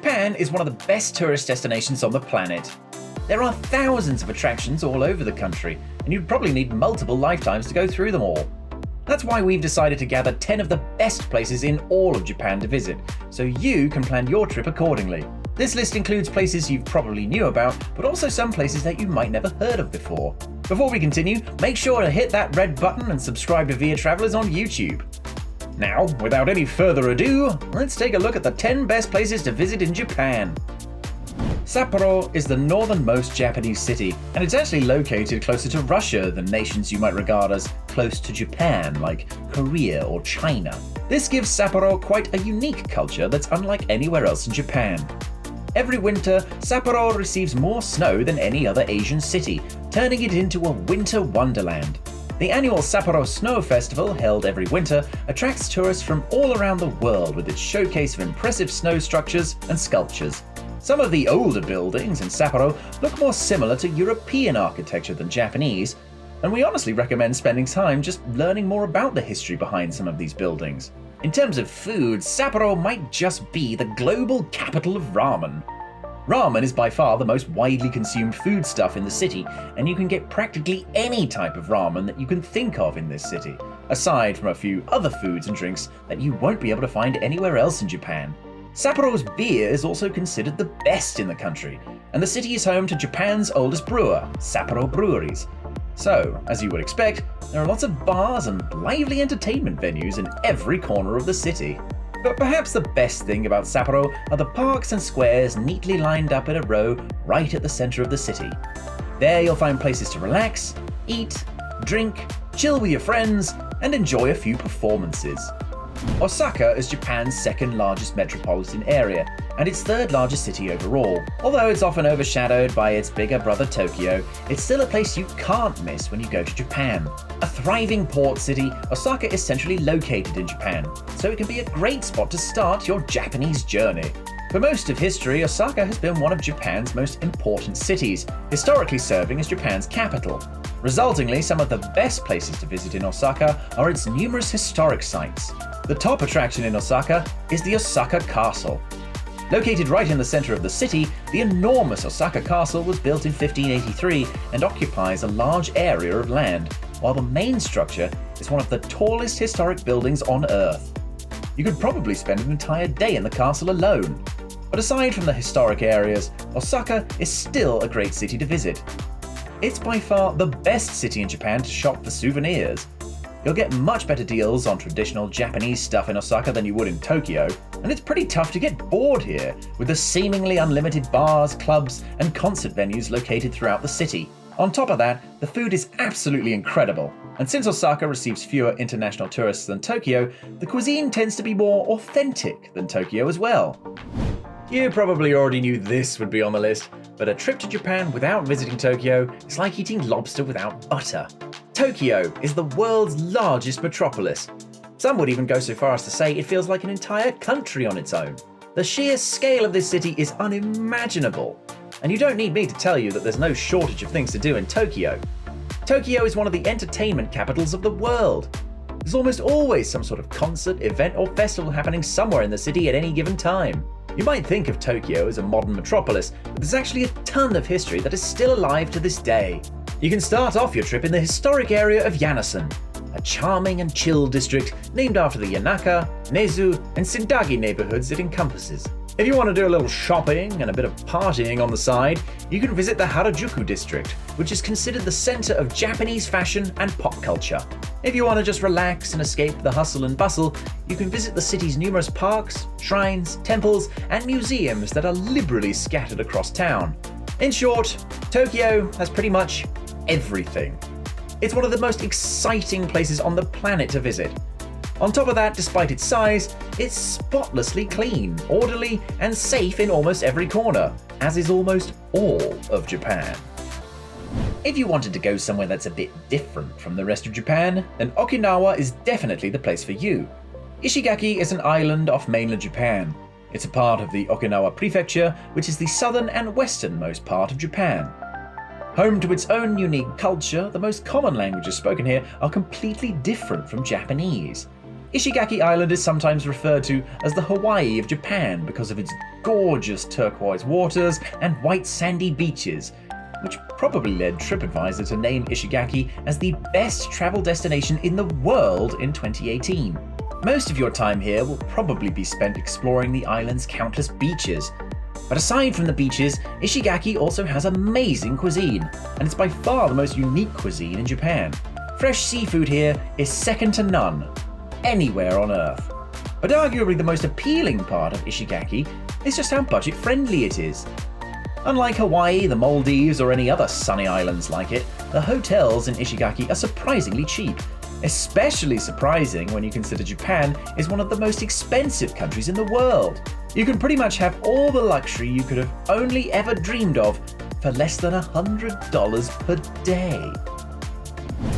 Japan is one of the best tourist destinations on the planet. There are thousands of attractions all over the country, and you'd probably need multiple lifetimes to go through them all. That's why we've decided to gather 10 of the best places in all of Japan to visit, so you can plan your trip accordingly. This list includes places you've probably knew about, but also some places that you might never heard of before. Before we continue, make sure to hit that red button and subscribe to Via Travelers on YouTube. Now, without any further ado, let's take a look at the 10 best places to visit in Japan. Sapporo is the northernmost Japanese city, and it's actually located closer to Russia than nations you might regard as close to Japan, like Korea or China. This gives Sapporo quite a unique culture that's unlike anywhere else in Japan. Every winter, Sapporo receives more snow than any other Asian city, turning it into a winter wonderland. The annual Sapporo Snow Festival, held every winter, attracts tourists from all around the world with its showcase of impressive snow structures and sculptures. Some of the older buildings in Sapporo look more similar to European architecture than Japanese, and we honestly recommend spending time just learning more about the history behind some of these buildings. In terms of food, Sapporo might just be the global capital of ramen. Ramen is by far the most widely consumed foodstuff in the city, and you can get practically any type of ramen that you can think of in this city, aside from a few other foods and drinks that you won't be able to find anywhere else in Japan. Sapporo's beer is also considered the best in the country, and the city is home to Japan's oldest brewer, Sapporo Breweries. So, as you would expect, there are lots of bars and lively entertainment venues in every corner of the city. But perhaps the best thing about Sapporo are the parks and squares neatly lined up in a row right at the center of the city. There you'll find places to relax, eat, drink, chill with your friends, and enjoy a few performances. Osaka is Japan's second largest metropolitan area, and its third largest city overall. Although it's often overshadowed by its bigger brother Tokyo, it's still a place you can't miss when you go to Japan. A thriving port city, Osaka is centrally located in Japan, so it can be a great spot to start your Japanese journey. For most of history, Osaka has been one of Japan's most important cities, historically serving as Japan's capital. Resultingly, some of the best places to visit in Osaka are its numerous historic sites. The top attraction in Osaka is the Osaka Castle. Located right in the center of the city, the enormous Osaka Castle was built in 1583 and occupies a large area of land, while the main structure is one of the tallest historic buildings on Earth. You could probably spend an entire day in the castle alone. But aside from the historic areas, Osaka is still a great city to visit. It's by far the best city in Japan to shop for souvenirs. You'll get much better deals on traditional Japanese stuff in Osaka than you would in Tokyo, and it's pretty tough to get bored here, with the seemingly unlimited bars, clubs, and concert venues located throughout the city. On top of that, the food is absolutely incredible, and since Osaka receives fewer international tourists than Tokyo, the cuisine tends to be more authentic than Tokyo as well. You probably already knew this would be on the list, but a trip to Japan without visiting Tokyo is like eating lobster without butter. Tokyo is the world's largest metropolis. Some would even go so far as to say it feels like an entire country on its own. The sheer scale of this city is unimaginable, and you don't need me to tell you that there's no shortage of things to do in Tokyo. Tokyo is one of the entertainment capitals of the world. There's almost always some sort of concert, event, or festival happening somewhere in the city at any given time. You might think of Tokyo as a modern metropolis, but there's actually a ton of history that is still alive to this day. You can start off your trip in the historic area of Yanasan, a charming and chill district named after the Yanaka, Nezu, and Sindagi neighborhoods it encompasses. If you want to do a little shopping and a bit of partying on the side, you can visit the Harajuku district, which is considered the center of Japanese fashion and pop culture. If you want to just relax and escape the hustle and bustle, you can visit the city's numerous parks, shrines, temples, and museums that are liberally scattered across town. In short, Tokyo has pretty much everything. It's one of the most exciting places on the planet to visit. On top of that, despite its size, it's spotlessly clean, orderly, and safe in almost every corner, as is almost all of Japan. If you wanted to go somewhere that's a bit different from the rest of Japan, then Okinawa is definitely the place for you. Ishigaki is an island off mainland Japan. It's a part of the Okinawa Prefecture, which is the southern and westernmost part of Japan. Home to its own unique culture, the most common languages spoken here are completely different from Japanese. Ishigaki Island is sometimes referred to as the Hawaii of Japan because of its gorgeous turquoise waters and white sandy beaches, which probably led TripAdvisor to name Ishigaki as the best travel destination in the world in 2018. Most of your time here will probably be spent exploring the island's countless beaches. But aside from the beaches, Ishigaki also has amazing cuisine, and it's by far the most unique cuisine in Japan. Fresh seafood here is second to none, anywhere on Earth. But arguably the most appealing part of Ishigaki is just how budget-friendly it is. Unlike Hawaii, the Maldives, or any other sunny islands like it, the hotels in Ishigaki are surprisingly cheap. Especially surprising when you consider Japan is one of the most expensive countries in the world. You can pretty much have all the luxury you could have only ever dreamed of for less than $100 per day.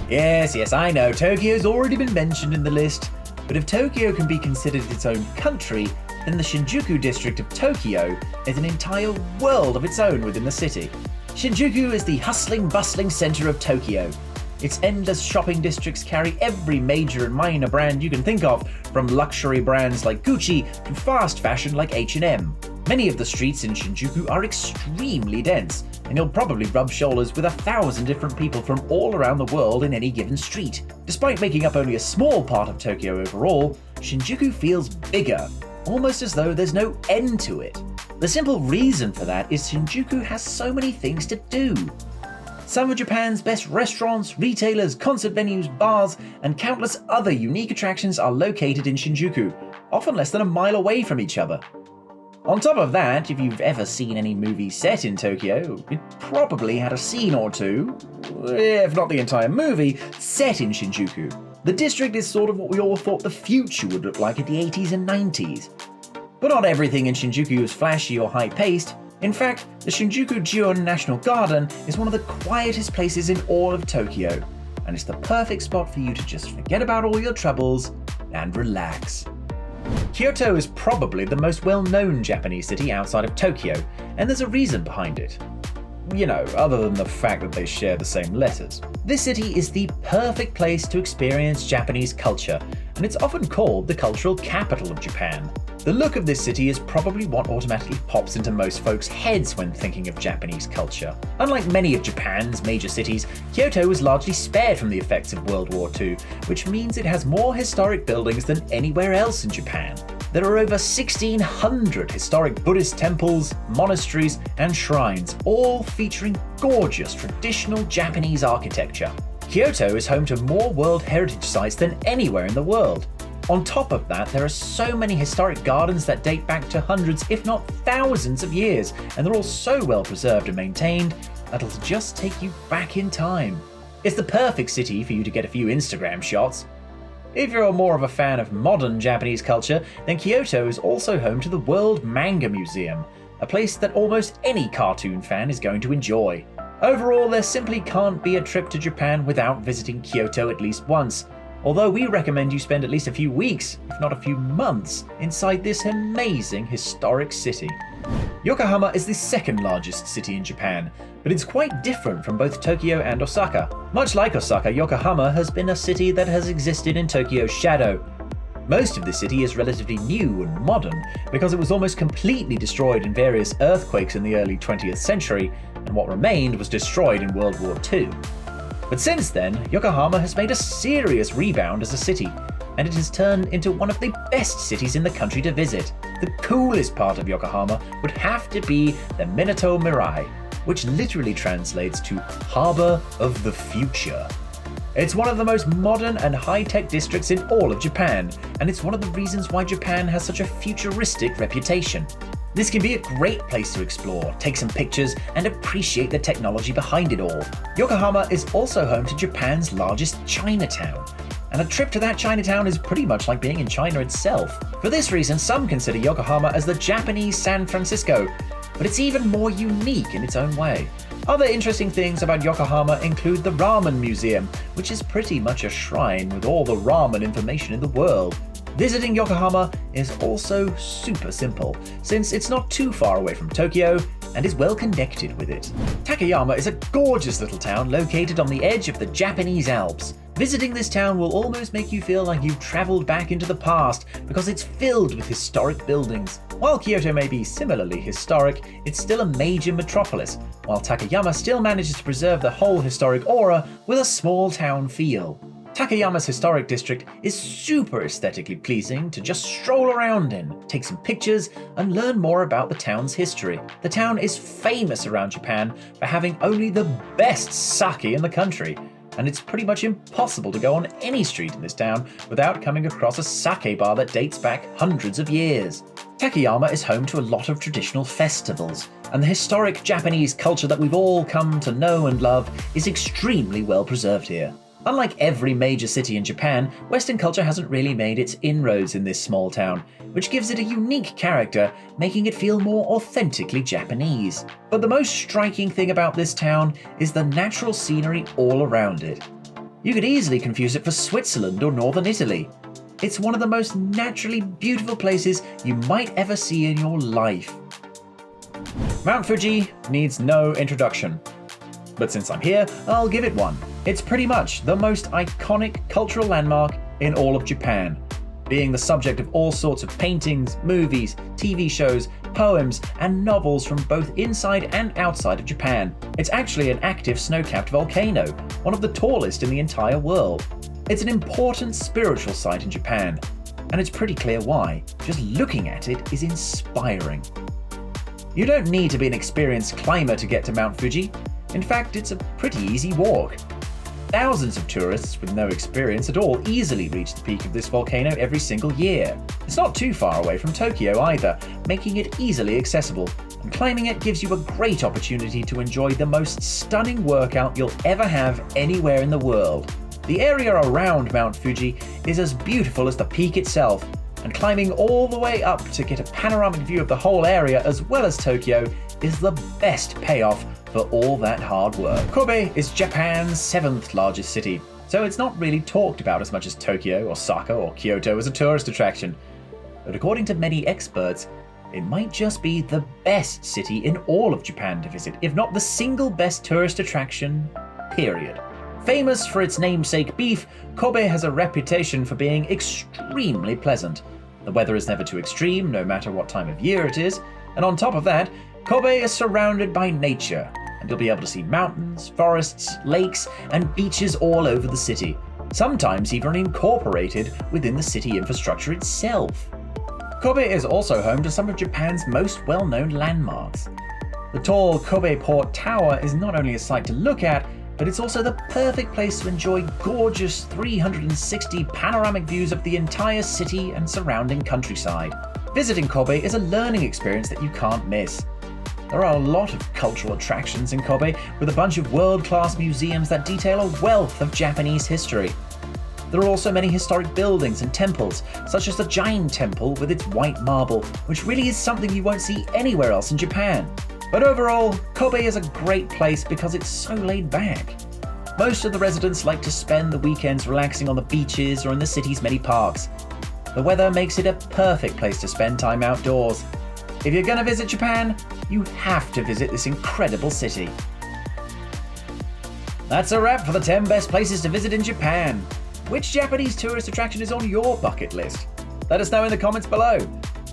Yes, I know, Tokyo's already been mentioned in the list, but if Tokyo can be considered its own country, then the Shinjuku district of Tokyo is an entire world of its own within the city. Shinjuku is the hustling, bustling center of Tokyo. Its endless shopping districts carry every major and minor brand you can think of, from luxury brands like Gucci to fast fashion like H&M. Many of the streets in Shinjuku are extremely dense, and you'll probably rub shoulders with 1,000 different people from all around the world in any given street. Despite making up only a small part of Tokyo overall, Shinjuku feels bigger, almost as though there's no end to it. The simple reason for that is Shinjuku has so many things to do. Some of Japan's best restaurants, retailers, concert venues, bars, and countless other unique attractions are located in Shinjuku, often less than a mile away from each other. On top of that, if you've ever seen any movie set in Tokyo, it probably had a scene or two, if not the entire movie, set in Shinjuku. The district is sort of what we all thought the future would look like in the 80s and 90s. But not everything in Shinjuku is flashy or high-paced. In fact, the Shinjuku-Jion National Garden is one of the quietest places in all of Tokyo, and it's the perfect spot for you to just forget about all your troubles and relax. Kyoto is probably the most well-known Japanese city outside of Tokyo, and there's a reason behind it. You know, other than the fact that they share the same letters. This city is the perfect place to experience Japanese culture, and it's often called the cultural capital of Japan. The look of this city is probably what automatically pops into most folks' heads when thinking of Japanese culture. Unlike many of Japan's major cities, Kyoto was largely spared from the effects of World War II, which means it has more historic buildings than anywhere else in Japan. There are over 1,600 historic Buddhist temples, monasteries, and shrines, all featuring gorgeous traditional Japanese architecture. Kyoto is home to more World Heritage Sites than anywhere in the world. On top of that, there are so many historic gardens that date back to hundreds, if not thousands of years, and they're all so well preserved and maintained that it'll just take you back in time. It's the perfect city for you to get a few Instagram shots. If you're more of a fan of modern Japanese culture, then Kyoto is also home to the World Manga Museum, a place that almost any cartoon fan is going to enjoy. Overall, there simply can't be a trip to Japan without visiting Kyoto at least once, although we recommend you spend at least a few weeks, if not a few months, inside this amazing historic city. Yokohama is the second largest city in Japan, but it's quite different from both Tokyo and Osaka. Much like Osaka, Yokohama has been a city that has existed in Tokyo's shadow. Most of the city is relatively new and modern because it was almost completely destroyed in various earthquakes in the early 20th century, and what remained was destroyed in World War II. But since then, Yokohama has made a serious rebound as a city, and it has turned into one of the best cities in the country to visit. The coolest part of Yokohama would have to be the Minato Mirai, which literally translates to Harbour of the Future. It's one of the most modern and high-tech districts in all of Japan, and it's one of the reasons why Japan has such a futuristic reputation. This can be a great place to explore, take some pictures, and appreciate the technology behind it all. Yokohama is also home to Japan's largest Chinatown, and a trip to that Chinatown is pretty much like being in China itself. For this reason, some consider Yokohama as the Japanese San Francisco, but it's even more unique in its own way. Other interesting things about Yokohama include the Ramen Museum, which is pretty much a shrine with all the ramen information in the world. Visiting Yokohama is also super simple, since it's not too far away from Tokyo, and is well connected with it. Takayama is a gorgeous little town located on the edge of the Japanese Alps. Visiting this town will almost make you feel like you've traveled back into the past because it's filled with historic buildings. While Kyoto may be similarly historic, it's still a major metropolis, while Takayama still manages to preserve the whole historic aura with a small town feel. Takayama's historic district is super aesthetically pleasing to just stroll around in, take some pictures, and learn more about the town's history. The town is famous around Japan for having only the best sake in the country, and it's pretty much impossible to go on any street in this town without coming across a sake bar that dates back hundreds of years. Takayama is home to a lot of traditional festivals, and the historic Japanese culture that we've all come to know and love is extremely well preserved here. Unlike every major city in Japan, Western culture hasn't really made its inroads in this small town, which gives it a unique character, making it feel more authentically Japanese. But the most striking thing about this town is the natural scenery all around it. You could easily confuse it for Switzerland or northern Italy. It's one of the most naturally beautiful places you might ever see in your life. Mount Fuji needs no introduction. But since I'm here, I'll give it one. It's pretty much the most iconic cultural landmark in all of Japan, being the subject of all sorts of paintings, movies, TV shows, poems, and novels from both inside and outside of Japan. It's actually an active snow-capped volcano, one of the tallest in the entire world. It's an important spiritual site in Japan, and it's pretty clear why. Just looking at it is inspiring. You don't need to be an experienced climber to get to Mount Fuji. In fact, it's a pretty easy walk. Thousands of tourists with no experience at all easily reach the peak of this volcano every single year. It's not too far away from Tokyo either, making it easily accessible, and climbing it gives you a great opportunity to enjoy the most stunning workout you'll ever have anywhere in the world. The area around Mount Fuji is as beautiful as the peak itself, and climbing all the way up to get a panoramic view of the whole area as well as Tokyo is the best payoff for all that hard work. Kobe is Japan's 7th largest city, so it's not really talked about as much as Tokyo, Osaka, or Kyoto as a tourist attraction. But according to many experts, it might just be the best city in all of Japan to visit, if not the single best tourist attraction, period. Famous for its namesake beef, Kobe has a reputation for being extremely pleasant. The weather is never too extreme, no matter what time of year it is, and on top of that, Kobe is surrounded by nature, and you'll be able to see mountains, forests, lakes, and beaches all over the city, sometimes even incorporated within the city infrastructure itself. Kobe is also home to some of Japan's most well-known landmarks. The tall Kobe Port Tower is not only a sight to look at, but it's also the perfect place to enjoy gorgeous 360 panoramic views of the entire city and surrounding countryside. Visiting Kobe is a learning experience that you can't miss. There are a lot of cultural attractions in Kobe, with a bunch of world-class museums that detail a wealth of Japanese history. There are also many historic buildings and temples, such as the Jain Temple with its white marble, which really is something you won't see anywhere else in Japan. But overall, Kobe is a great place because it's so laid back. Most of the residents like to spend the weekends relaxing on the beaches or in the city's many parks. The weather makes it a perfect place to spend time outdoors. If you're going to visit Japan, you have to visit this incredible city. That's a wrap for the 10 best places to visit in Japan. Which Japanese tourist attraction is on your bucket list? Let us know in the comments below.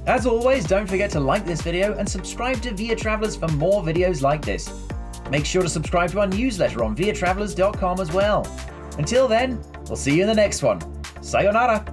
As always, don't forget to like this video and subscribe to Via Travelers for more videos like this. Make sure to subscribe to our newsletter on viatravelers.com as well. Until then, we'll see you in the next one. Sayonara!